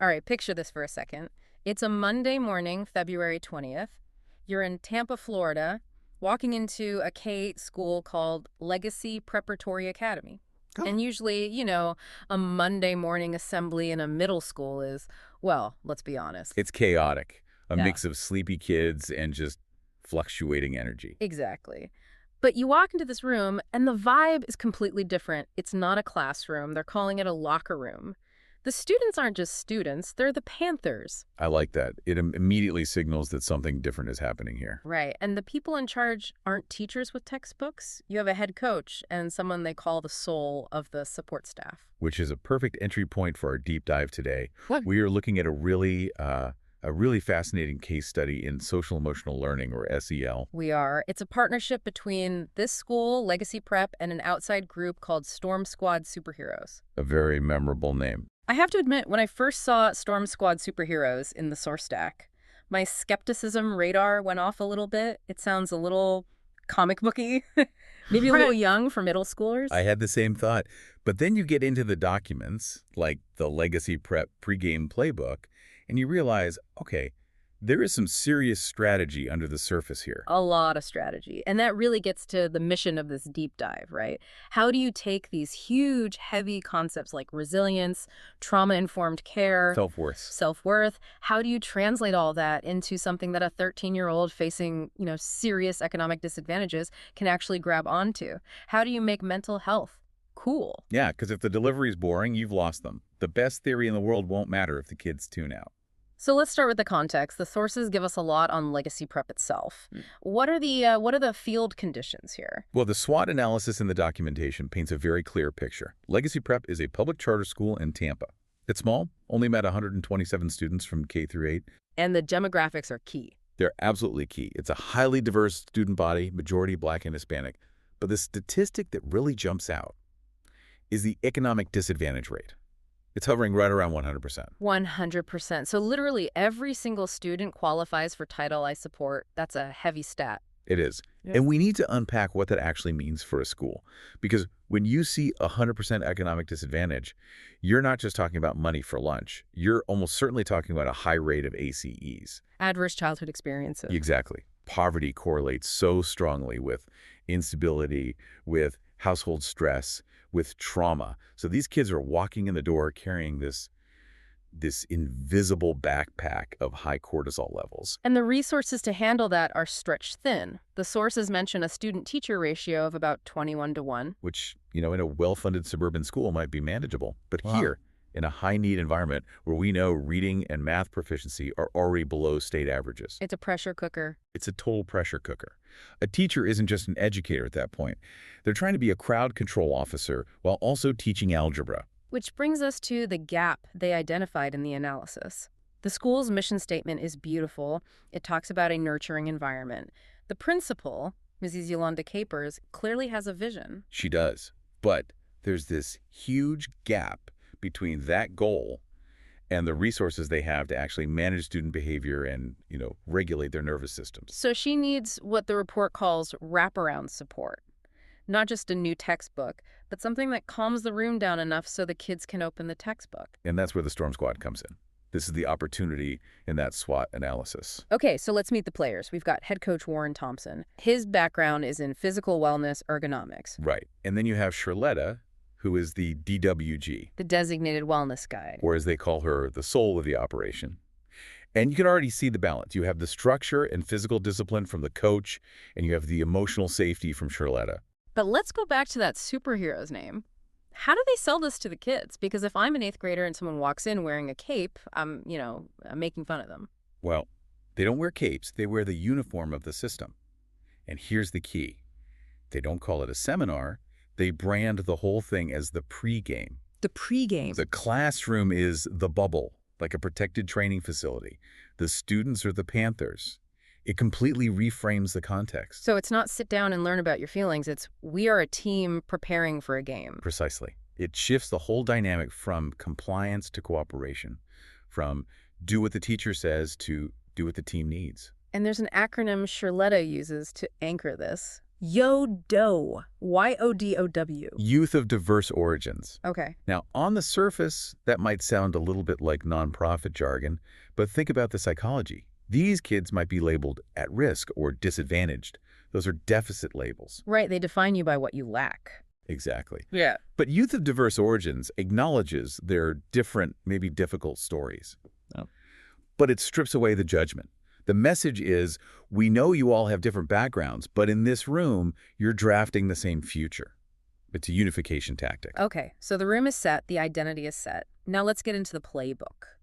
All right, picture this for a second. It's a Monday morning, February 20th. You're in Tampa, Florida, walking into a K-8 school called Legacy Preparatory Academy. Oh, And usually, a Monday morning assembly in a middle school is, well, let's be honest. it's chaotic. A Yeah, mix of sleepy kids and just fluctuating energy. exactly. But you walk into this room, and the vibe is completely different. It's not a classroom. They're calling it a locker room. The students aren't just students, they're the Panthers. I like that. It immediately signals that something different is happening here, Right. And the people in charge aren't teachers with textbooks. You have a head coach and someone they call the soul of the support staff. which is a perfect entry point for our deep dive today. What? We are looking at a really fascinating case study in social emotional learning, or SEL. We are. It's a partnership between this school, Legacy Prep, and an outside group called Storm Squad Superheroes. A very memorable name. I have to admit, when I first saw Storm Squad Superheroes in the source stack, my skepticism radar went off a little bit. It sounds a little comic booky, maybe a little Right. young for middle schoolers. I had the same thought. But then you get into the documents, like the Legacy Prep Pregame Playbook, and you realize, okay, there is some serious strategy under the surface here. A lot of strategy. And that really gets to the mission of this deep dive, right? How do you take these huge, heavy concepts like resilience, trauma-informed care, Self-worth. self-worth? How do you translate all that into something that a 13-year-old facing, serious economic disadvantages can actually grab onto? How do you make mental health cool? Yeah, because if the delivery is boring, you've lost them. The best theory in the world won't matter if the kids tune out. So let's start with the context. The sources give us a lot on Legacy Prep itself. What are the field conditions here? Well, the SWOT analysis in the documentation paints a very clear picture. Legacy Prep is a public charter school in Tampa. It's small, only met 127 students from K through 8. And the demographics are key. They're absolutely key. It's a highly diverse student body, majority Black and Hispanic. But the statistic that really jumps out is the economic disadvantage rate. It's hovering right around 100%. 100%. So literally every single student qualifies for Title I support. That's a heavy stat. It is. Yeah. And we need to unpack what that actually means for a school. Because when you see 100% economic disadvantage, you're not just talking about money for lunch. You're almost certainly talking about a high rate of ACEs. Adverse childhood experiences. Exactly. Poverty correlates so strongly with instability, with household stress, with trauma. So these kids are walking in the door carrying this invisible backpack of high cortisol levels. And the resources to handle that are stretched thin. The sources mention a student-teacher ratio of about 21-1. Which, in a well-funded suburban school might be manageable. But Wow. here, in a high-need environment where we know reading and math proficiency are already below state averages, It's a pressure cooker. it's a total pressure cooker. A teacher isn't just an educator at that point. They're trying to be a crowd control officer while also teaching algebra. Which brings us to the gap they identified in the analysis. The school's mission statement is beautiful. It talks about a nurturing environment. The principal, Mrs. Yolanda Capers, clearly has a vision. She does. But there's this huge gap between that goal and the resources they have to actually manage student behavior and, regulate their nervous systems. So she needs what the report calls wraparound support. Not just a new textbook, but something that calms the room down enough so the kids can open the textbook. And that's where the Storm Squad comes in. This is the opportunity in that SWOT analysis. Okay, so let's meet the players. We've got head coach Warren Thompson. His background is in physical wellness ergonomics, Right. And then you have Charletta, who is the DWG, the designated wellness guide. or as they call her, the soul of the operation. And you can already see the balance. You have the structure and physical discipline from the coach, and you have the emotional safety from Charletta. But let's go back to that superhero's name. How do they sell this to the kids? Because if I'm an 8th grader and someone walks in wearing a cape, I'm making fun of them. Well, they don't wear capes. They wear the uniform of the system. And here's the key. They don't call it a seminar. They brand the whole thing as the pregame. The pregame. The classroom is the bubble, like a protected training facility. The students are the Panthers. It completely reframes the context. So it's not sit down and learn about your feelings. It's we are a team preparing for a game. Precisely. It shifts the whole dynamic from compliance to cooperation, from do what the teacher says to do what the team needs. And there's an acronym Charletta uses to anchor this. YODOW. YODOW. Youth of diverse origins. Okay. Now, on the surface, that might sound a little bit like nonprofit jargon, but think about the psychology. These kids might be labeled at risk or disadvantaged. Those are deficit labels. Right, they define you by what you lack. Exactly. Yeah. But youth of diverse origins acknowledges their different, maybe difficult stories. Oh. But it strips away the judgment. The message is, we know you all have different backgrounds, but in this room, you're drafting the same future. It's a unification tactic. Okay, so the room is set, the identity is set. Now let's get into the playbook.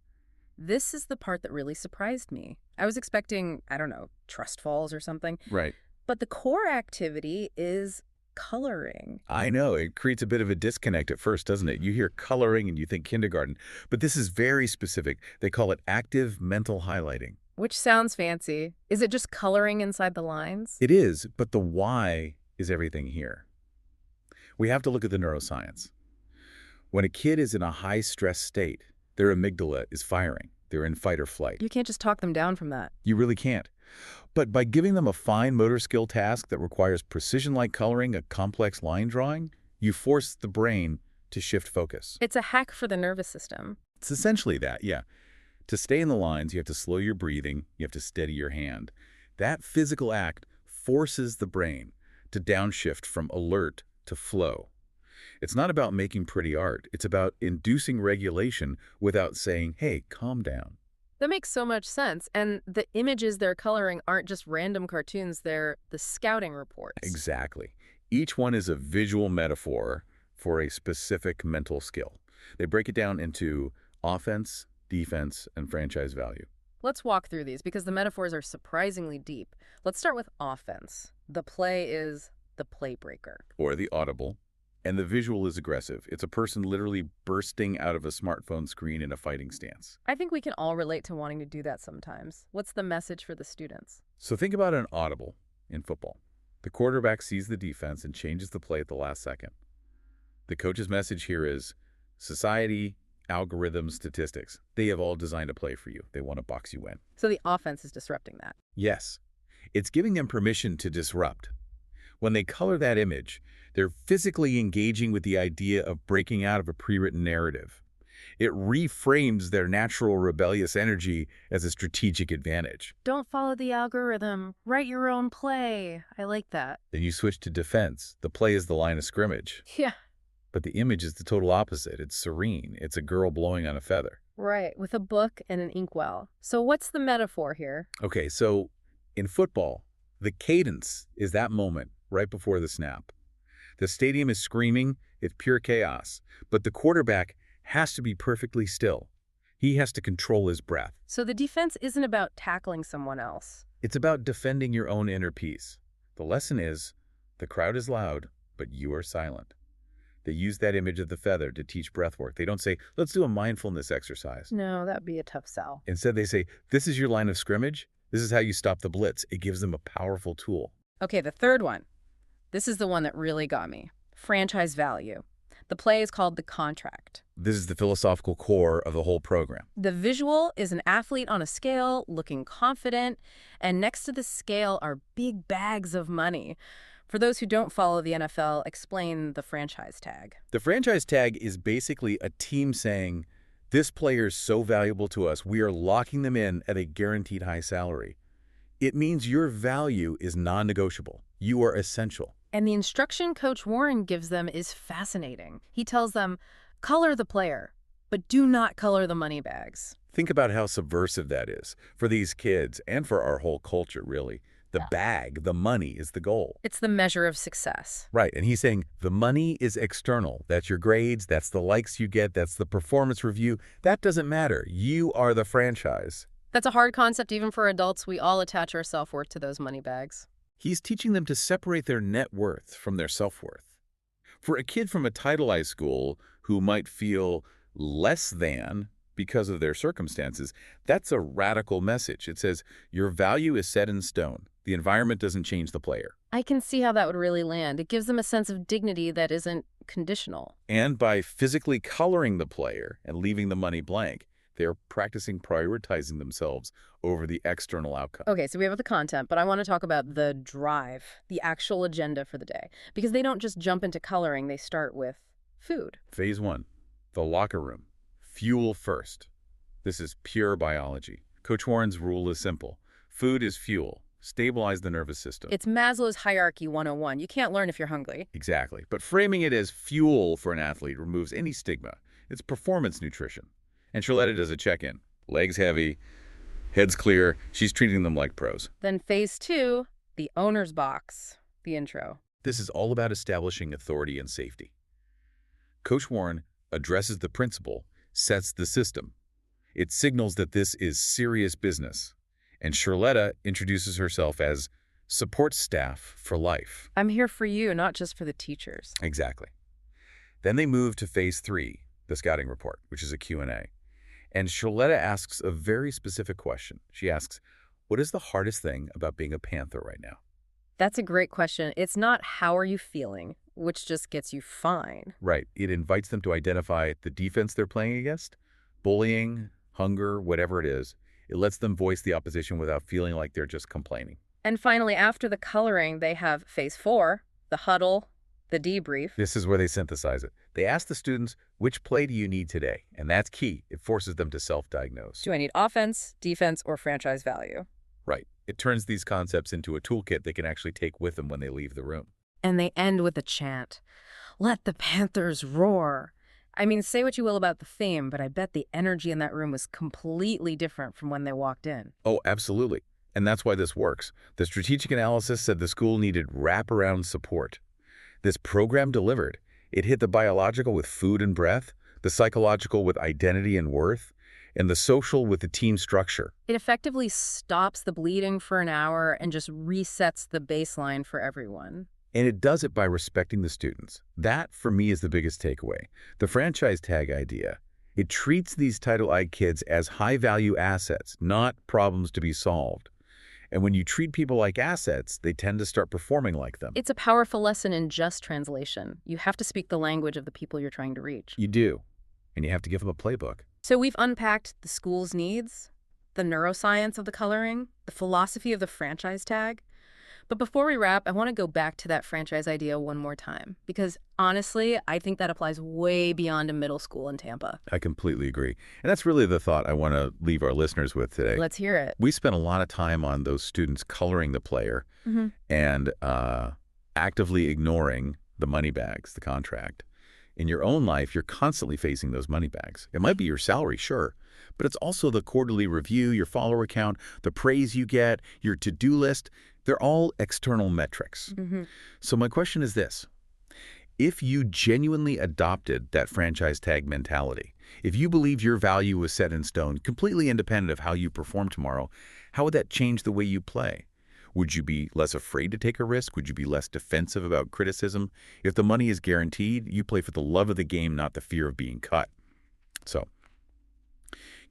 This is the part that really surprised me. I was expecting, I don't know, trust falls or something. Right. But the core activity is coloring. I know. It creates a bit of a disconnect at first, doesn't it? You hear coloring and you think kindergarten, but this is very specific. They call it active mental highlighting. Which sounds fancy. Is it just coloring inside the lines? It is, but the why is everything here. We have to look at the neuroscience. When a kid is in a high-stress state, their amygdala is firing. They're in fight or flight. You can't just talk them down from that. You really can't. But by giving them a fine motor skill task that requires precision-like coloring, a complex line drawing, you force the brain to shift focus. It's a hack for the nervous system. It's essentially that, yeah. To stay in the lines, you have to slow your breathing, you have to steady your hand. That physical act forces the brain to downshift from alert to flow. It's not about making pretty art. It's about inducing regulation without saying, hey, calm down. That makes so much sense. And the images they're coloring aren't just random cartoons, they're the scouting reports. Exactly. Each one is a visual metaphor for a specific mental skill. They break it down into offense, defense, and franchise value. Let's walk through these because the metaphors are surprisingly deep. Let's start with offense. The play is the play breaker. Or the audible. And the visual is aggressive. It's a person literally bursting out of a smartphone screen in a fighting stance. I think we can all relate to wanting to do that sometimes. What's the message for the students? So think about an audible in football. The quarterback sees the defense and changes the play at the last second. The coach's message here is, society, algorithms, statistics, they have all designed a play for you. They want to box you in. So the offense is disrupting that. Yes. It's giving them permission to disrupt. When they color that image, they're physically engaging with the idea of breaking out of a pre-written narrative. It reframes their natural rebellious energy as a strategic advantage. Don't follow the algorithm. Write your own play. I like that. Then you switch to defense. The play is the line of scrimmage. Yeah. But the image is the total opposite. It's serene. It's a girl blowing on a feather. Right, with a book and an inkwell. So what's the metaphor here? Okay, so in football, the cadence is that moment right before the snap. The stadium is screaming, it's pure chaos, but the quarterback has to be perfectly still. He has to control his breath. So the defense isn't about tackling someone else. It's about defending your own inner peace. The lesson is, the crowd is loud, but you are silent. They use that image of the feather to teach breath work. They don't say, let's do a mindfulness exercise. No, that'd be a tough sell. Instead, they say, this is your line of scrimmage. This is how you stop the blitz. It gives them a powerful tool. Okay, the third one. This is the one that really got me. Franchise value. The play is called The Contract. This is the philosophical core of the whole program. The visual is an athlete on a scale looking confident, and next to the scale are big bags of money. For those who don't follow the NFL, explain the franchise tag. The franchise tag is basically a team saying, this player is so valuable to us, we are locking them in at a guaranteed high salary. It means your value is non-negotiable. You are essential. And the instruction Coach Warren gives them is fascinating. He tells them, color the player, but do not color the money bags. Think about how subversive that is for these kids and for our whole culture, really. The bag, the money is the goal. It's the measure of success. Right, and he's saying the money is external. That's your grades, that's the likes you get, that's the performance review. That doesn't matter. You are the franchise. That's a hard concept even for adults. We all attach our self-worth to those money bags. He's teaching them to separate their net worth from their self-worth. For a kid from a titleized school who might feel less than because of their circumstances, that's a radical message. It says, your value is set in stone. The environment doesn't change the player. I can see how that would really land. It gives them a sense of dignity that isn't conditional. And by physically coloring the player and leaving the money blank, They're practicing prioritizing themselves over the external outcome. Okay, so we have the content, but I want to talk about the drive, the actual agenda for the day. Because they don't just jump into coloring, they start with food. Phase 1, the locker room. Fuel first. This is pure biology. Coach Warren's rule is simple. Food is fuel. Stabilize the nervous system. It's Maslow's hierarchy 101. You can't learn if you're hungry. Exactly. But framing it as fuel for an athlete removes any stigma. It's performance nutrition. And Charlotta does a check-in. Legs heavy, head's clear. She's treating them like pros. Then phase 2, the owner's box, the intro. This is all about establishing authority and safety. Coach Warren addresses the principle, sets the system. It signals that this is serious business. And Charlotta introduces herself as support staff for life. I'm here for you, not just for the teachers. Exactly. Then they move to phase 3, the scouting report, which is a Q&A. And Charlotta asks a very specific question. She asks, what is the hardest thing about being a Panther right now? That's a great question. It's not how are you feeling, which just gets you fine. Right. It invites them to identify the defense they're playing against, bullying, hunger, whatever it is. It lets them voice the opposition without feeling like they're just complaining. And finally, after the coloring, they have phase 4, the huddle, the debrief. This is where they synthesize it. They ask the students, which play do you need today? And that's key. It forces them to self-diagnose. Do I need offense, defense, or franchise value? Right. It turns these concepts into a toolkit they can actually take with them when they leave the room. And they end with a chant. Let the Panthers roar. I mean, say what you will about the theme, but I bet the energy in that room was completely different from when they walked in. Oh, absolutely. And that's why this works. The strategic analysis said the school needed wraparound support. This program delivered. It hit the biological with food and breath, the psychological with identity and worth, and the social with the team structure. It effectively stops the bleeding for an hour and just resets the baseline for everyone. And it does it by respecting the students. That, for me, is the biggest takeaway. The franchise tag idea. It treats these Title I kids as high-value assets, not problems to be solved. And when you treat people like assets, they tend to start performing like them. It's a powerful lesson in just translation. You have to speak the language of the people you're trying to reach. You do. And you have to give them a playbook. So we've unpacked the school's needs, the neuroscience of the coloring, the philosophy of the franchise tag. But before we wrap, I want to go back to that franchise idea one more time. Because honestly, I think that applies way beyond a middle school in Tampa. I completely agree. And that's really the thought I want to leave our listeners with today. Let's hear it. We spent a lot of time on those students coloring the player and actively ignoring the money bags, the contract. In your own life, you're constantly facing those money bags. It might be your salary, sure, but it's also the quarterly review, your follower count, the praise you get, your to-do list. They're all external metrics. So my question is this. If you genuinely adopted that franchise tag mentality, if you believe your value was set in stone, completely independent of how you perform tomorrow, how would that change the way you play? Would you be less afraid to take a risk? Would you be less defensive about criticism? If the money is guaranteed, you play for the love of the game, not the fear of being cut. So,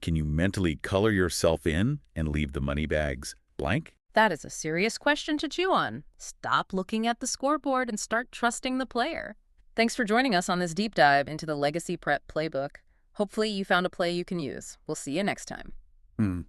can you mentally color yourself in and leave the money bags blank? That is a serious question to chew on. Stop looking at the scoreboard and start trusting the player. Thanks for joining us on this deep dive into the Legacy Prep Playbook. Hopefully you found a play you can use. We'll see you next time.